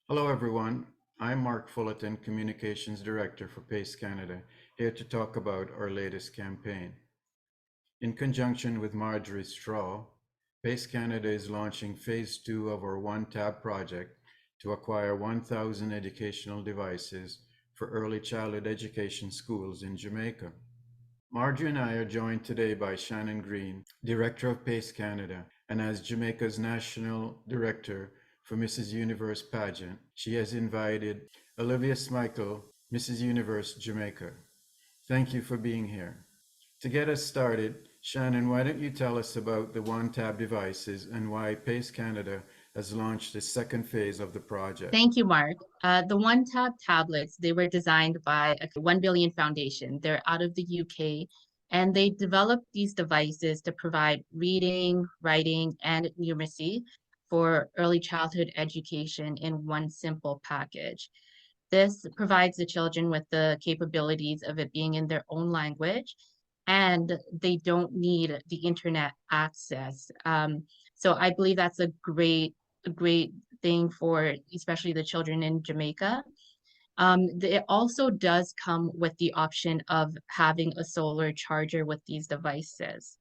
Hello, everyone. I'm Mark Fullerton, Communications Director for PACE Canada, here to talk about our latest campaign. In conjunction with Marjorie Straw, PACE Canada is launching Phase 2 of our OneTab project to acquire 1,000 educational devices for early childhood education schools in Jamaica. Marjorie and I are joined today by Shannon Green, Director of PACE Canada, and as Jamaica's National Director for Mrs Universe Pageant, she has invited Olivia Smichael, Mrs Universe Jamaica. Thank you for being here. To get us started, Shannon, why don't you tell us about the OneTab devices and why PACE Canada has launched the second phase of the project? Thank you, Mark. The OneTab tablets, they were designed by a 1 Billion Foundation. They're out of the UK, and they developed these devices to provide reading, writing, and numeracy for early childhood education in one simple package. This provides the children with the capabilities of it being in their own language, and they don't need the internet access. So I believe that's a great thing for especially the children in Jamaica. It also does come with the option of having a solar charger with these devices.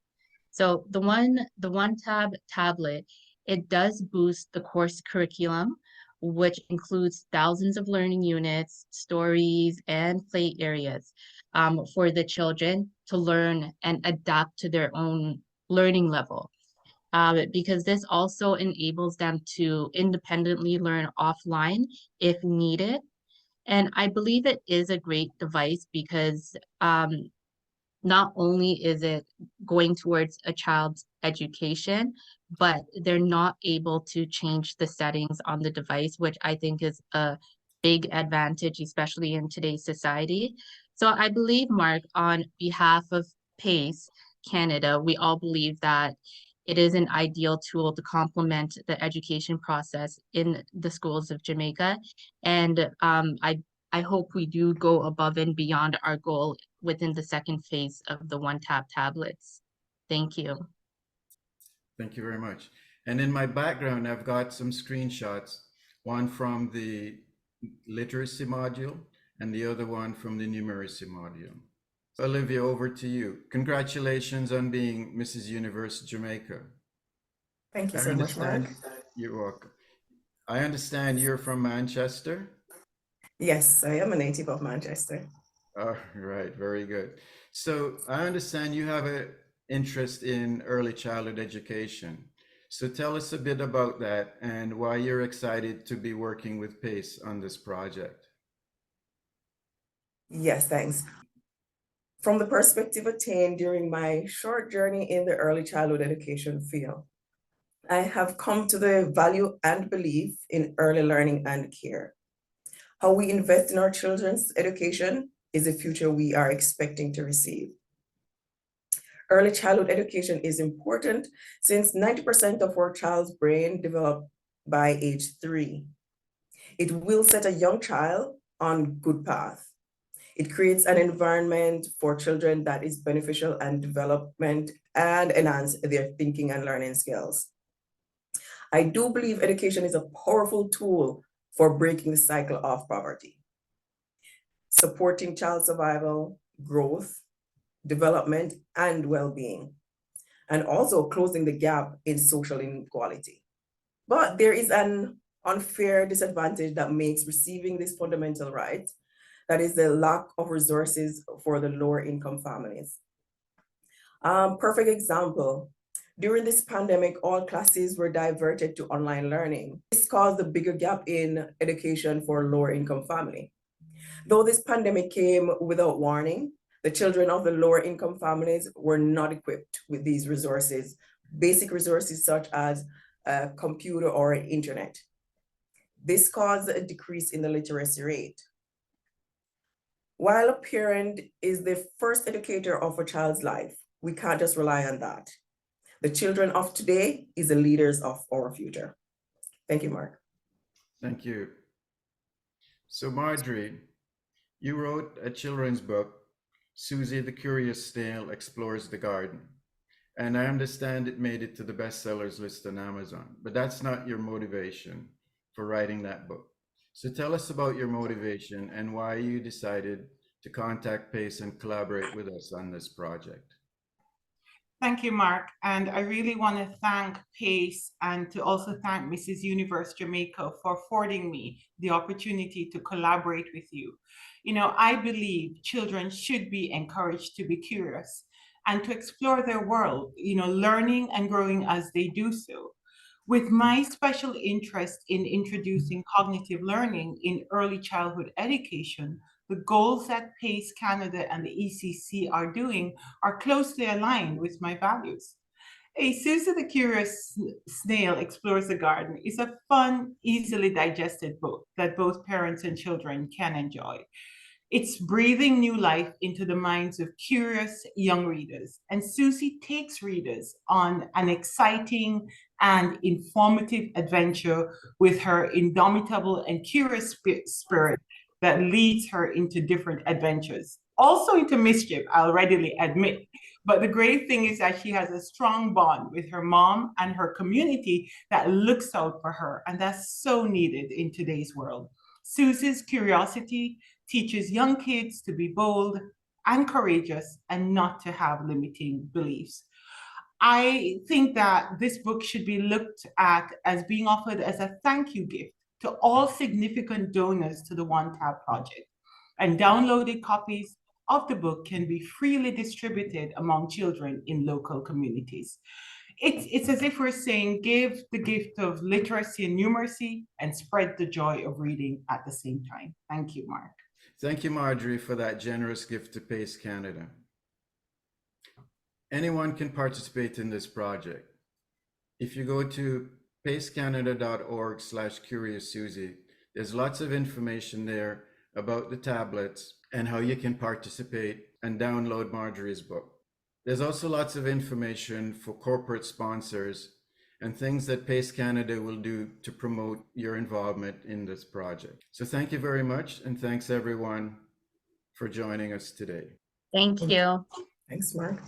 So the OneTab tablet, it does boost the course curriculum, which includes thousands of learning units, stories, and play areas for the children to learn and adapt to their own learning level. Because this also enables them to independently learn offline if needed. And I believe it is a great device because not only is it going towards a child's education, but they're not able to change the settings on the device, which I think is a big advantage, especially in today's society. So I believe, Mark, on behalf of PACE Canada, we all believe that it is an ideal tool to complement the education process in the schools of Jamaica. And I hope we do go above and beyond our goal within the second phase of the OneTab tablets. Thank you. Thank you very much. And in my background, I've got some screenshots, one from the literacy module and the other one from the numeracy module. So Olivia, over to you. Congratulations on being Mrs. Universe Jamaica. Thank you I so much, Mark. understand you're welcome. I understand you're from Manchester. Yes, I am a native of Manchester. All right, very good. So I understand you have an interest in early childhood education. So tell us a bit about that and why you're excited to be working with PACE on this project. Yes, thanks. From the perspective attained during my short journey in the early childhood education field, I have come to the value and belief in early learning and care. How we invest in our children's education is the future we are expecting to receive. Early childhood education is important since 90% of our child's brain develop by age 3. It will set a young child on good path. It creates an environment for children that is beneficial and development and enhance their thinking and learning skills. I do believe education is a powerful tool for breaking the cycle of poverty, supporting child survival, growth, development, and well-being, and also closing the gap in social inequality. But there is an unfair disadvantage that makes receiving this fundamental right, that is the lack of resources for the lower income families. Perfect example, during this pandemic, all classes were diverted to online learning. This caused a bigger gap in education for lower income family. Though this pandemic came without warning, the children of the lower income families were not equipped with these resources, basic resources such as a computer or internet. This caused a decrease in the literacy rate. While a parent is the first educator of a child's life, we can't just rely on that. The children of today is the leaders of our future. Thank you, Mark. Thank you. So Marjorie, you wrote a children's book, Suzy the Curious Snail Explores the Garden. And I understand it made it to the bestsellers list on Amazon, but that's not your motivation for writing that book. So tell us about your motivation and why you decided to contact PACE and collaborate with us on this project. Thank you, Mark. And I really want to thank PACE and to also thank Mrs Universe Jamaica for affording me the opportunity to collaborate with you. You know, I believe children should be encouraged to be curious and to explore their world, you know, learning and growing as they do so. With my special interest in introducing cognitive learning in early childhood education, the goals that PACE Canada and the ECC are doing are closely aligned with my values. A Suzy the Curious Snail Explores the Garden is a fun, easily digested book that both parents and children can enjoy. It's breathing new life into the minds of curious young readers. And Suzy takes readers on an exciting and informative adventure with her indomitable and curious spirit that leads her into different adventures. Also into mischief, I'll readily admit. But the great thing is that she has a strong bond with her mom and her community that looks out for her. And that's so needed in today's world. Suzy's curiosity teaches young kids to be bold and courageous and not to have limiting beliefs. I think that this book should be looked at as being offered as a thank you gift to all significant donors to the OneTab project. And downloaded copies of the book can be freely distributed among children in local communities. It's as if we're saying, give the gift of literacy and numeracy and spread the joy of reading at the same time. Thank you, Mark. Thank you, Marjorie, for that generous gift to PACE Canada. Anyone can participate in this project. If you go to pacecanada.org/CuriousSuzy, there's lots of information there about the tablets and how you can participate and download Marjorie's book. There's also lots of information for corporate sponsors and things that PACE Canada will do to promote your involvement in this project. So thank you very much, and thanks everyone for joining us today. Thank you. Thanks, Mark.